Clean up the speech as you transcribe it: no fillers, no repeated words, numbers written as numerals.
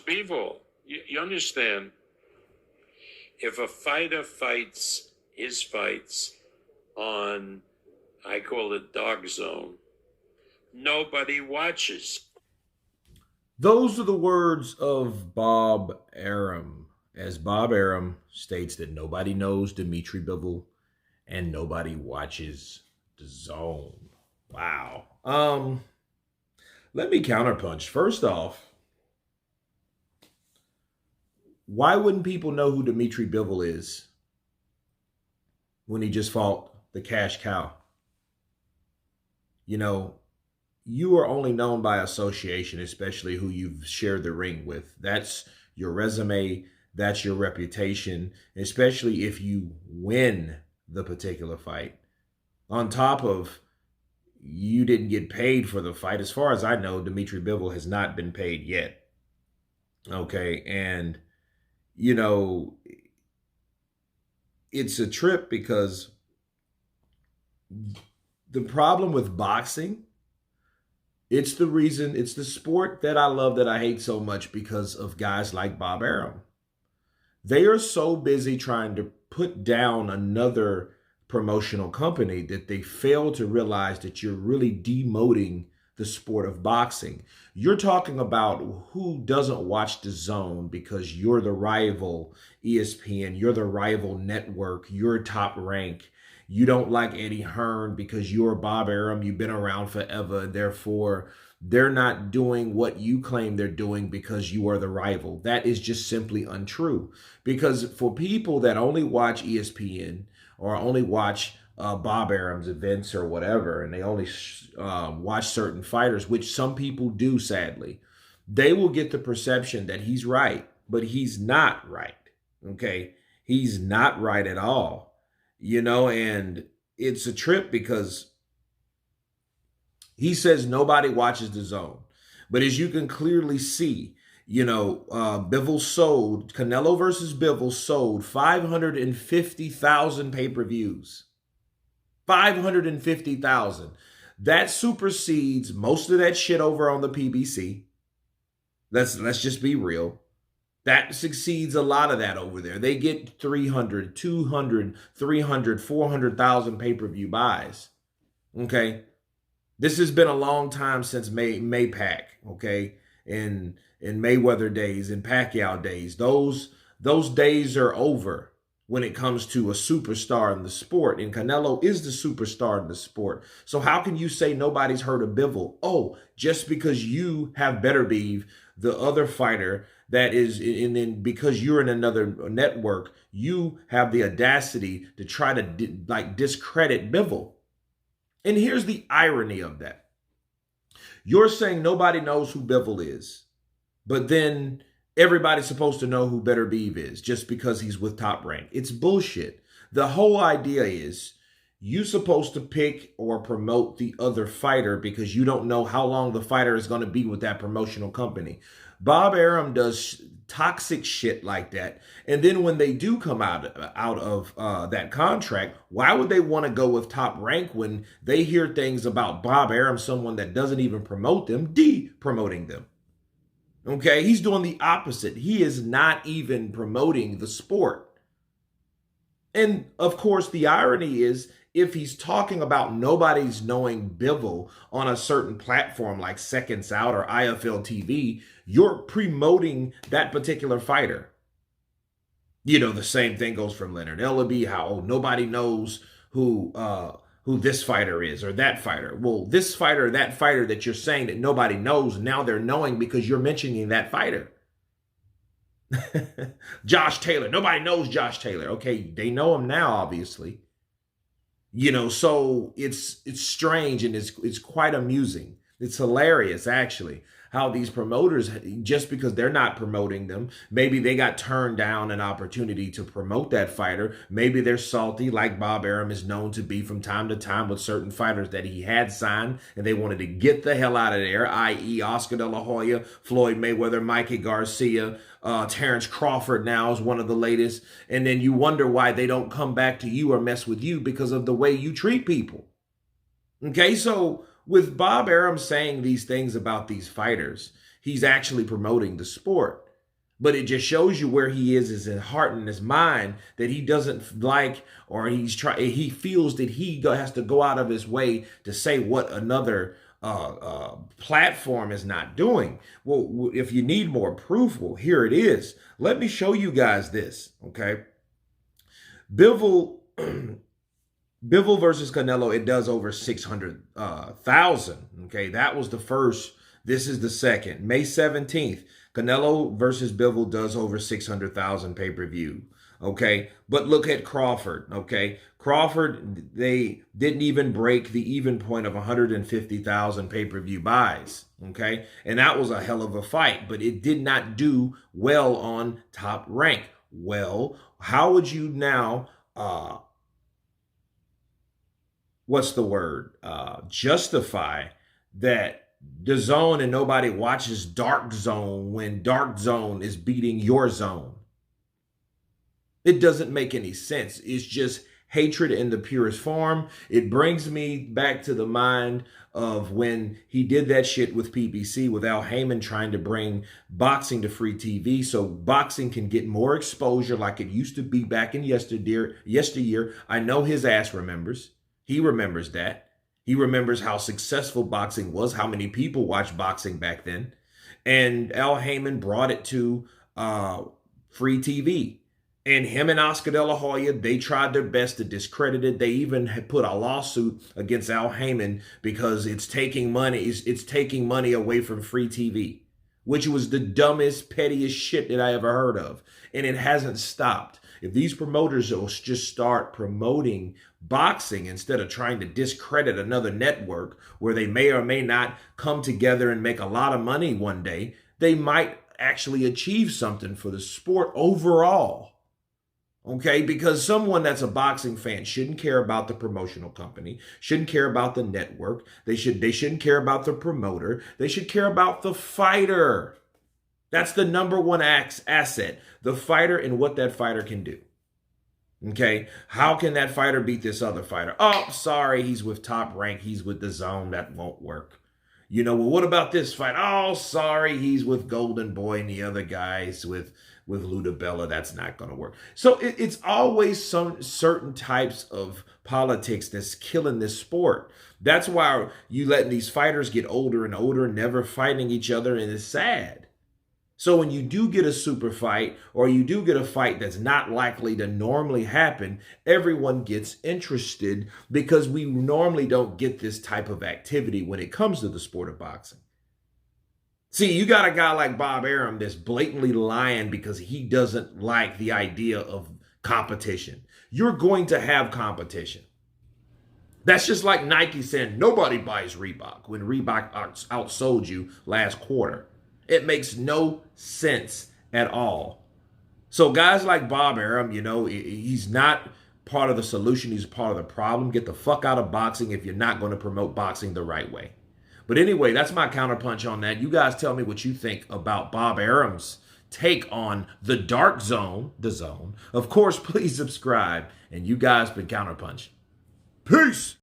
Bivol, you understand, if a fighter fights his fights on, I call it dog zone, nobody watches. Those are the words of Bob Arum, as Bob Arum states that nobody knows Dmitry Bivol and nobody watches the zone. Wow. Let me counterpunch. First off, why wouldn't people know who Dmitry Bivol is when he just fought the cash cow? You know, you are only known by association, especially who you've shared the ring with. That's your resume, that's your reputation, especially if you win the particular fight. On top of you didn't get paid for the fight. As far as I know, Dmitry Bivol has not been paid yet. Okay. And, you know, it's a trip because the problem with boxing, it's the reason, it's the sport that I love that I hate so much because of guys like Bob Arum. They are so busy trying to put down another promotional company that they fail to realize that you're really demoting the sport of boxing. You're talking about who doesn't watch the zone because you're the rival ESPN, you're the rival network, you're top rank. You don't like Eddie Hearn because you're Bob Arum, you've been around forever, and therefore they're not doing what you claim they're doing because you are the rival. That is just simply untrue. Because for people that only watch ESPN or only watch Bob Arum's events or whatever, and they only watch certain fighters, which some people do, sadly, they will get the perception that he's right, but he's not right. Okay? He's not right at all. And it's a trip because he says nobody watches the zone. But as you can clearly see, Bivol sold, Canelo versus Bivol sold 550,000 pay-per-views. 550,000. That supersedes most of that shit over on the PBC. Let's just be real. That succeeds a lot of that over there. They get 300, 200, 300, 400,000 pay-per-view buys. Okay? This has been a long time since Maypac, okay? In Mayweather days, in Pacquiao days. Those days are over when it comes to a superstar in the sport. And Canelo is the superstar in the sport. So how can you say nobody's heard of Bivol? Oh, just because you have Better Beef, the other fighter that is, and then because you're in another network, you have the audacity to try to discredit Bivol. And here's the irony of that. You're saying nobody knows who Bivol is, but then everybody's supposed to know who Better Beef is just because he's with Top Rank. It's bullshit. The whole idea is you're supposed to pick or promote the other fighter because you don't know how long the fighter is going to be with that promotional company. Bob Arum does toxic shit like that. And then when they do come out of that contract, why would they want to go with Top Rank when they hear things about Bob Arum, someone that doesn't even promote them, de-promoting them? Okay, he's doing the opposite. He is not even promoting the sport. And of course, the irony is if he's talking about nobody's knowing Bivol on a certain platform like Seconds Out or IFL TV, you're promoting that particular fighter. The same thing goes from Leonard Ellaby, how nobody knows who this fighter is or that fighter. Well, this fighter, that fighter that you're saying that nobody knows, now they're knowing because you're mentioning that fighter. Josh Taylor. Nobody knows Josh Taylor. Okay, they know him now, obviously. So it's strange and it's quite amusing. It's hilarious, actually, how these promoters, just because they're not promoting them, maybe they got turned down an opportunity to promote that fighter. Maybe they're salty, like Bob Arum is known to be from time to time with certain fighters that he had signed, and they wanted to get the hell out of there, i.e. Oscar De La Hoya, Floyd Mayweather, Mikey Garcia, Terrence Crawford now is one of the latest. And then you wonder why they don't come back to you or mess with you because of the way you treat people. Okay, so with Bob Arum saying these things about these fighters, he's actually promoting the sport. But it just shows you where he is his heart and his mind, that he doesn't like, or he feels that he has to go out of his way to say what another platform is not doing. Well, if you need more proof, well, here it is. Let me show you guys this, okay? Bivol versus Canelo, it does over 600,000. Okay, that was the first. This is the second. May 17th, Canelo versus Bivol does over 600,000 pay-per-view. Okay, but look at Crawford. Okay, Crawford, they didn't even break the even point of 150,000 pay-per-view buys. Okay, and that was a hell of a fight, but it did not do well on Top Rank. Well, how would you now justify that Dazn and nobody watches Dark Zone when Dark Zone is beating your zone? It doesn't make any sense. It's just hatred in the purest form. It brings me back to the mind of when he did that shit with PBC, with Al Heyman trying to bring boxing to free TV so boxing can get more exposure like it used to be back in yesteryear. I know his ass remembers. He remembers that. He remembers how successful boxing was, how many people watched boxing back then. And Al Heyman brought it to free TV. And him and Oscar De La Hoya, they tried their best to discredit it. They even had put a lawsuit against Al Heyman because it's taking money. It's taking money away from free TV, which was the dumbest, pettiest shit that I ever heard of. And it hasn't stopped. If these promoters will just start promoting boxing instead of trying to discredit another network where they may or may not come together and make a lot of money one day, they might actually achieve something for the sport overall. Okay, because someone that's a boxing fan shouldn't care about the promotional company, shouldn't care about the network. They shouldn't care about the promoter. They should care about the fighter. That's the number one asset, the fighter and what that fighter can do. Okay, how can that fighter beat this other fighter? Oh, sorry, he's with Top Rank. He's with Dazn. That won't work. You know, well, what about this fight? Oh, sorry, he's with Golden Boy and the other guys with Ludabella. That's not going to work. So it's always some certain types of politics that's killing this sport. That's why you letting these fighters get older and older, never fighting each other, and it's sad. So when you do get a super fight, or you do get a fight that's not likely to normally happen, everyone gets interested because we normally don't get this type of activity when it comes to the sport of boxing. See, you got a guy like Bob Arum that's blatantly lying because he doesn't like the idea of competition. You're going to have competition. That's just like Nike saying nobody buys Reebok when Reebok outsold you last quarter. It makes no sense at all. So guys like Bob Arum, you know, he's not part of the solution. He's part of the problem. Get the fuck out of boxing if you're not going to promote boxing the right way. But anyway, that's my counterpunch on that. You guys tell me what you think about Bob Arum's take on the Dark Zone, the Zone. Of course, please subscribe. And you guys been Counterpunched. Peace.